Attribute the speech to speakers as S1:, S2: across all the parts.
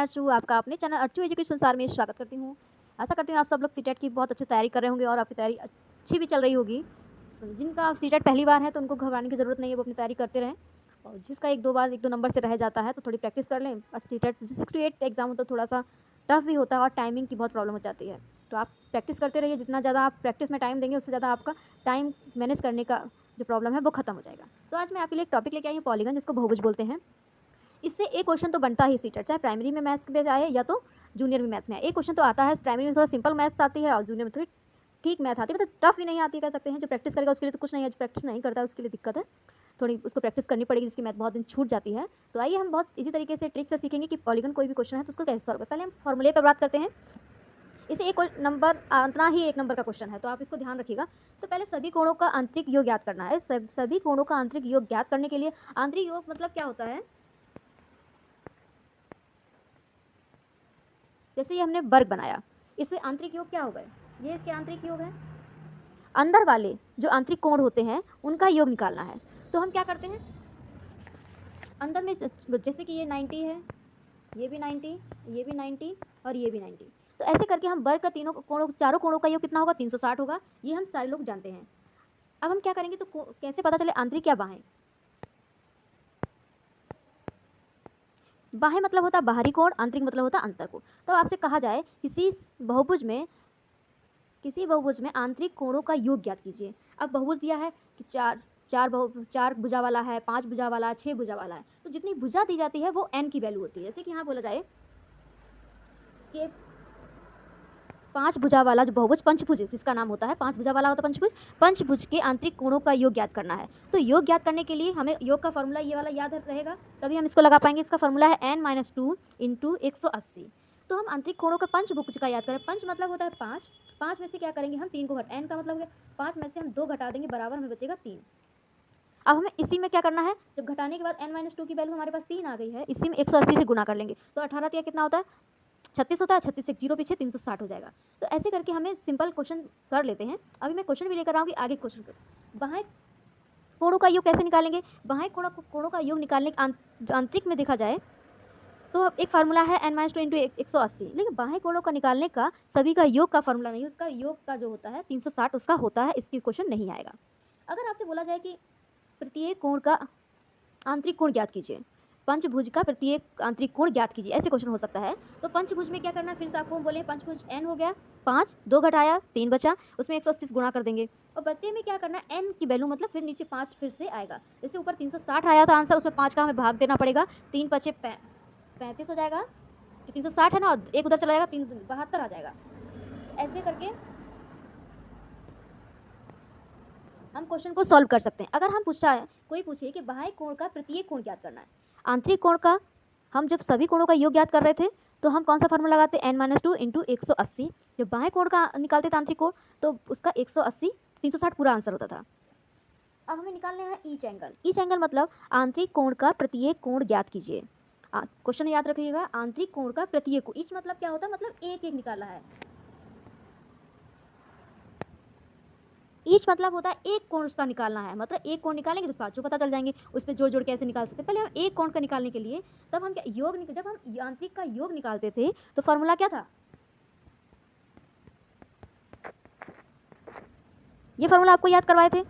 S1: अर्चू, आपका अपने channel Archu education संसार में स्वागत करती हूँ। आशा करती हूँ आप सब लोग सीटेट की बहुत अच्छी तैयारी कर रहे होंगे और आपकी तैयारी अच्छी भी चल रही होगी। जिनका सीटेट पहली बार है तो उनको घबराने की ज़रूरत नहीं है, वो अपनी तैयारी करते रहें। और जिसका एक दो नंबर से रह जाता है तो थोड़ी प्रैक्टिस कर लें। बस सीटेट 6 to 8 एग्जाम हो तो थोड़ा सा टफ भी होता है और टाइमिंग की बहुत प्रॉब्लम हो जाती है। तो आप प्रैक्टिस करते रहिए, जितना ज़्यादा आप प्रैक्टिस में टाइम देंगे उससे ज़्यादा आपका टाइम मैनेज करने का जो प्रॉब्लम है वो खत्म हो जाएगा। तो आज मैं आपके लिए एक टॉपिक लेके आई हूँ, पॉलीगन, जिसको बहुभुज बोलते हैं। इससे एक क्वेश्चन तो बनता ही सीटेट, चाहे प्राइमरी में मैथ्स में आए या तो जूनियर में मैथ में आए। एक क्वेश्चन तो आता है, प्राइमरी में थोड़ा सिंपल मैथ्स आती है और जूनियर में थोड़ी ठीक मैथ आती है, मतलब टफ भी नहीं आती कह सकते हैं। जो प्रैक्टिस करेगा उसके लिए तो कुछ नहीं है, जो प्रैक्टिस नहीं करता है उसके लिए दिक्कत है, थोड़ी उसको प्रैक्टिस करनी पड़ेगी, जिसकी मैथ बहुत दिन छूट जाती है। तो आइए हम बहुत इसी तरीके से ट्रिक से सीखेंगे कि पॉलीगन कोई भी क्वेश्चन है तो उसको कैसे सॉल्व करें। पहले हम फॉर्मूले पर बात करते हैं। इसे एक नंबर इतना ही एक नंबर का क्वेश्चन है, तो आप इसको ध्यान रखिएगा। तो पहले सभी कोणों का आंतरिक योग ज्ञात करना है। सभी कोणों का आंतरिक योग ज्ञात करने के लिए आंतरिक योग मतलब क्या होता है, जैसे ये हमने वर्ग बनाया, इससे आंतरिक योग क्या हो गए, ये इसके आंतरिक योग है। अंदर वाले जो आंतरिक कोण होते हैं उनका योग निकालना है। तो हम क्या करते हैं, अंदर में जैसे कि ये 90 है, ये भी 90, ये भी 90 और ये भी 90, तो ऐसे करके हम वर्ग का तीनों कोणों चारों कोणों का योग कितना होगा, 360 होगा। ये हम सारे लोग जानते हैं। अब हम क्या करेंगे, तो कैसे पता चले आंतरिक या बाहें। बाहें मतलब होता है बाहरी कोण, आंतरिक मतलब होता है अंतर कोण। तो आपसे कहा जाए किसी बहुभुज में आंतरिक कोणों का योग ज्ञात कीजिए। अब बहुभुज दिया है कि चार भुजा वाला है, 5 भुजा वाला है, 6 भुजा वाला है, तो जितनी भुजा दी जाती है वो n की वैल्यू होती है। जैसे कि यहाँ बोला जाए कि 5 भुजा वाला जो बहुभुज, पंचभुज जिसका नाम होता है, 5 भुजा वाला होता है पंचभुज, पंचभुज के आंतरिक कोणों का योग ज्ञात करना है। तो योग ज्ञात करने के लिए हमें योग का फॉर्मूला ये वाला याद रहेगा, तभी हम इसको लगा पाएंगे। इसका फॉर्मूला है n-2 × 180। तो हम आंतरिक कोणों का पंचभुज का याद करें। पंच मतलब होता है 5, 5 में से क्या करेंगे हम 3 को घट, n का मतलब है 5 में से हम 2 घटा देंगे, बराबर हमें बचेगा 3। अब हमें इसी में क्या करना है, जब घटाने के बाद n-2 की वैल्यू हमारे पास 3 आ गई है, इसी में 180 से गुना कर लेंगे, तो 18 का कितना होता है, 36 होता है। 36 से 0 पीछे 360 हो जाएगा। तो ऐसे करके हमें सिंपल क्वेश्चन कर लेते हैं। अभी मैं क्वेश्चन भी लेकर आऊँगी, आगे क्वेश्चन कर। बाहें कोणों का योग कैसे निकालेंगे, बाहें कोणों का योग निकालने आंतरिक में देखा जाए तो एक फार्मूला है n-2 × 180, लेकिन बाहें कोणों का निकालने का सभी का योग का फार्मूला नहीं, उसका योग का जो होता है 360 उसका होता है। इसकी क्वेश्चन नहीं आएगा। अगर आपसे बोला जाए कि प्रत्येक कोण का आंतरिक कोण ज्ञात कीजिए, पंचभुज का प्रत्येक आंतरिक कोण ज्ञात कीजिए, ऐसे क्वेश्चन हो सकता है। तो पंचभुज में क्या करना है, फिर से आपको बोले पंचभुज n हो गया, 5, 2 घटाया 3 बचा, उसमें 180 गुणा कर देंगे। और बच्चे में क्या करना है, n की वैल्यू मतलब फिर नीचे 5 फिर से आएगा। जैसे ऊपर 360 आया था आंसर, उसमें 5 का हमें भाग देना पड़ेगा, 3 × 5 = 35 हो जाएगा। 360 है ना, और एक उधर चला जाएगा, 3 × 72 आ जाएगा। ऐसे करके हम क्वेश्चन को सॉल्व कर सकते हैं। अगर हम कोई पूछे कि बाह्य कोण का प्रत्येक कोण ज्ञात करना है, आंतरिक कोण का हम जब सभी कोणों का योग ज्ञात कर रहे थे तो हम कौन सा फार्मूला लगाते, n-2 × 180। जब बाह्य कोण का निकालते थे आंतरिक कोण तो उसका 180, 360 पूरा आंसर होता था। अब हमें निकालने हैं ईच एंगल। ईच एंगल मतलब आंतरिक कोण का प्रत्येक कोण ज्ञात कीजिए। क्वेश्चन याद रखिएगा, आंतरिक कोण का प्रत्येक कोण। ईच मतलब क्या होता है, मतलब एक एक निकालना है। ईच मतलब होता है एक कोण उसका निकालना है, मतलब एक कोण निकालेंगे तो पाँचों पता चल जाएंगे, उस पर जोड़ जोड़ के ऐसे निकाल सकते हैं। पहले हम एक कोण का निकालने के लिए तब हम जब हम आंतरिक का योग निकालते थे तो फॉर्मूला क्या था, ये फॉर्मूला आपको याद करवाए थे,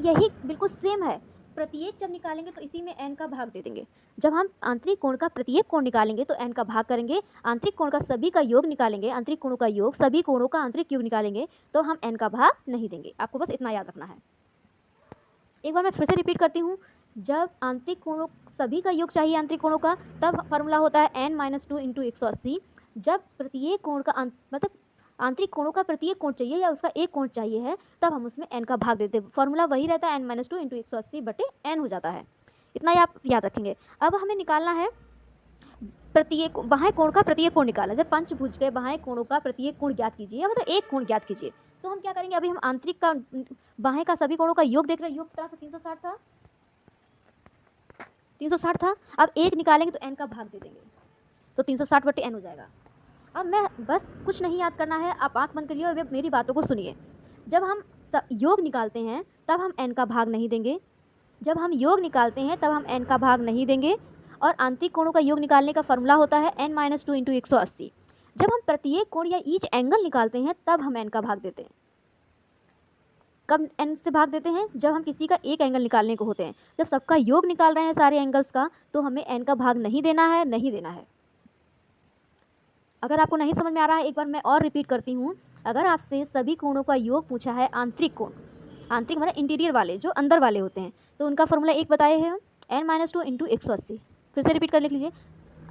S1: यही बिल्कुल सेम है। प्रत्येक जब निकालेंगे तो इसी में n का भाग दे देंगे। जब हम आंतरिक कोण का प्रत्येक कोण निकालेंगे तो n का भाग करेंगे, आंतरिक कोण का सभी का योग निकालेंगे, आंतरिक कोणों का योग, सभी कोणों का आंतरिक योग निकालेंगे तो हम n का भाग नहीं देंगे। आपको बस इतना याद रखना है। एक बार मैं फिर से रिपीट करती हूँ, जब आंतरिक कोणों सभी का योग चाहिए आंतरिक कोणों का, तब फार्मूला होता है n-2 × 180। जब प्रत्येक कोण का मतलब आंतरिक कोणों का प्रत्येक कोण चाहिए या उसका एक कोण चाहिए है, तब हम उसमें n का भाग देते हैं। फॉर्मूला वही रहता है, n-2 × 180/n हो जाता है। इतना आप याद रखेंगे। अब हमें निकालना है प्रत्येक बाह्य कोण का प्रत्येक कोण निकालना। जब पंचभुज के बाह्य कोणों का प्रत्येक कोण ज्ञात कीजिए, मतलब एक कोण ज्ञात कीजिए, तो हम क्या करेंगे, अभी हम आंतरिक का बाह्य का सभी कोणों का योग देख रहे हैं। योग कितना था, 360 था। अब एक निकालेंगे तो n का भाग दे देंगे, तो 360/n हो जाएगा। अब मैं बस कुछ नहीं याद करना है, आप आंख बंद करिए और मेरी बातों को सुनिए। जब हम योग निकालते हैं तब हम n का भाग नहीं देंगे, जब हम योग निकालते हैं तब हम n का भाग नहीं देंगे, और आंतरिक कोणों का योग निकालने का फॉर्मूला होता है n-2 इंटू 180। जब हम प्रत्येक कोण या ईच एंगल निकालते हैं तब हम n का भाग देते हैं। कब n से भाग देते हैं? जब हम किसी का एक एंगल निकालने को होते हैं। जब सबका योग निकाल रहे हैं सारे एंगल्स का, तो हमें n का भाग नहीं देना है, नहीं देना है। अगर आपको नहीं समझ में आ रहा है, एक बार मैं और रिपीट करती हूँ। अगर आपसे सभी कोणों का योग पूछा है, आंतरिक कोण, आंतरिक मतलब इंटीरियर वाले, जो अंदर वाले होते हैं, तो उनका फॉर्मूला एक बताए हैं हम, n-2 इंटू 180। फिर से रिपीट कर लिख लीजिए।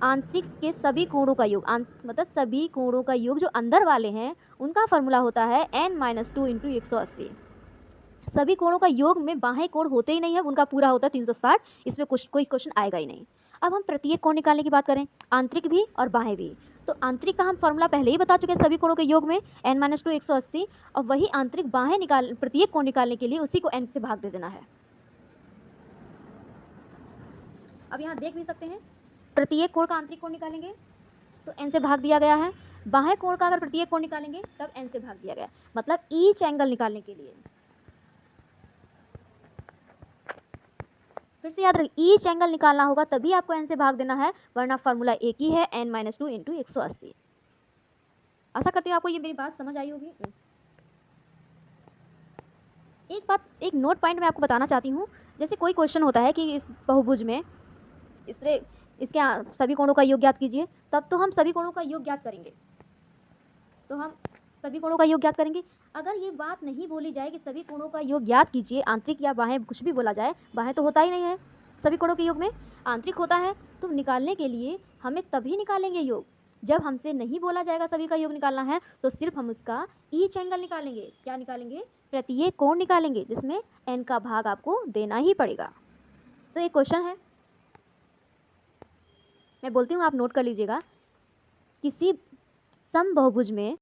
S1: आंतरिक के सभी कोणों का योग, मतलब सभी कोणों का योग जो अंदर वाले हैं, उनका फॉर्मूला होता है n-2 इंटू 180। सभी कोणों का योग में बाहें कोण होते ही नहीं है, उनका पूरा होता है 360। इसमें कुछ कोई क्वेश्चन आएगा ही नहीं। अब हम प्रत्येक कोण निकालने की बात करें, आंतरिक भी और बाहें भी, तो आंतरिक का हम फॉर्मूला पहले ही बता चुके हैं, सभी कोणों के योग में n-2 180, और वही आंतरिक बाहें प्रत्येक कोण निकालने के लिए उसी को n से भाग दे देना है। अब यहाँ देख भी सकते हैं, प्रत्येक कोण का आंतरिक कोण निकालेंगे तो n से भाग दिया गया है, बाह्य कोण का अगर प्रत्येक कोण निकालेंगे तब n से भाग दिया गया, मतलब ईच एंगल निकालने के लिए। फिर से याद रखिए, ईच एंगल निकालना होगा तभी आपको n से भाग देना है, वरना फार्मूला एक ही है, n-2 इंटू 180। आशा करती हूँ आपको ये मेरी बात समझ आई होगी। एक बात, एक नोट पॉइंट मैं आपको बताना चाहती हूँ। जैसे कोई क्वेश्चन होता है कि इस बहुभुज में इसके सभी कोणों का योग ज्ञात कीजिए, तब तो हम सभी कोणों का योग ज्ञात करेंगे, अगर ये बात नहीं बोली जाए कि सभी कोणों का योग ज्ञात कीजिए, आंतरिक या बाहें कुछ भी बोला जाए, बाहें तो होता ही नहीं है सभी कोणों के योग में, आंतरिक होता है, तो निकालने के लिए हमें तभी निकालेंगे योग जब हमसे नहीं बोला जाएगा सभी का योग निकालना है, तो सिर्फ हम उसका ईच एंगल निकालेंगे। क्या निकालेंगे? प्रत्येक कोण निकालेंगे, जिसमें n का भाग आपको देना ही पड़ेगा। तो एक क्वेश्चन है, मैं बोलती हूँ, आप नोट कर लीजिएगा। किसी समबहुभुज में